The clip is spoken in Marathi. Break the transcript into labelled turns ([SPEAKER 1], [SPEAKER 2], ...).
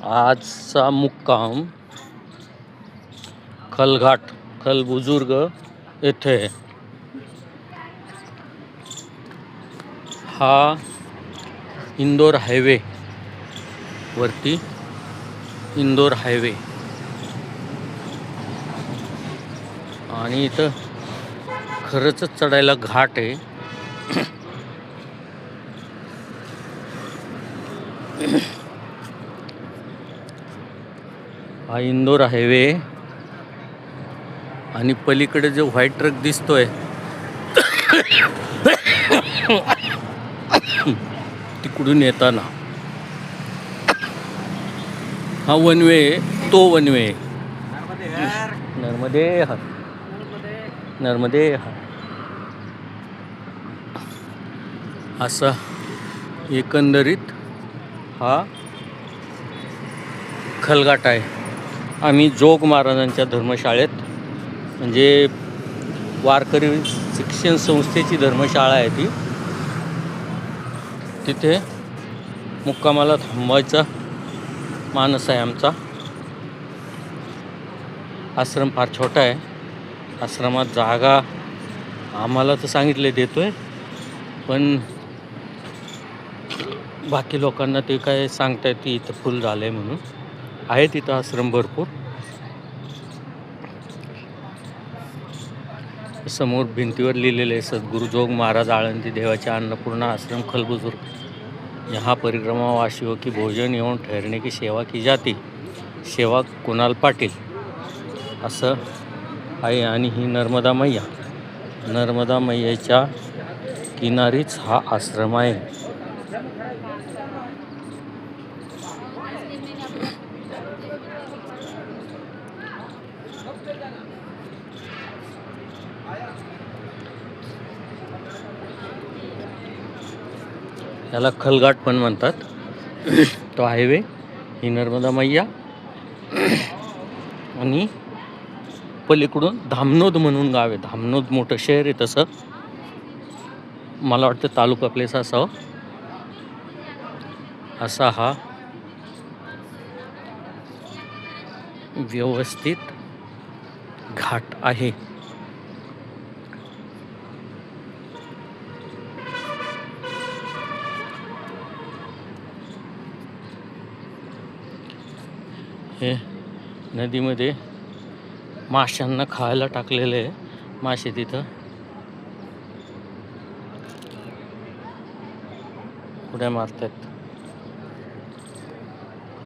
[SPEAKER 1] आजचा मुक्काम खलघाट खलबुजुर्ग येथे. हा इंदोर हायवे वरती इंदोर हायवे आणि इथं खरंच चढायला घाट आहे. हा इंदोर हायवे आणि पलीकडे जो व्हाईट ट्रक दिसतोय तिकडून येताना हा वनवे, तो वनवे नर्मदे हर नर्मदे हर असा एकंदरीत हा खलघाट आहे. आम्ही जोग महाराजांच्या धर्मशाळेत, म्हणजे वारकरी शिक्षण संस्थेची धर्मशाळा आहे ती, तिथे मुक्कामाला थांबायचा मानस आहे आमचा. आश्रम फार छोटा आहे. आश्रमात जागा आम्हाला तर सांगितले देतोय, पण बाकी लोकांना ते काय सांगतायत की इथं फुल झालंय म्हणून. आहे तिथं आश्रम भरपूर. समोर भिंतीवर लिहिलेले आहे, सद्गुरु जोग महाराज आळंदी देवाच्या अन्नपूर्णा आश्रम खलबुजुर्ग यहाँ परिक्रमा वासियों की भोजन एवं ठहरने की सेवा की जाती. सेवक कुणाल पाटील असं आहे. आणि ही नर्मदा मैयाच्या किनारीच हा आश्रम आहे. याला खलघाट पण म्हणतात. तो हायवे, ही नर्मदा मैया आणि पलीकडून धामनोद म्हणून गाव आहे. धामनोद मोठं शहर आहे, तसं मला वाटतं तालुका प्लेस असावं. असा हा व्यवस्थित घाट आहे. हे नदीमध्ये माशांना खायला टाकलेले आहे. मासे तिथं उड्या मारतात.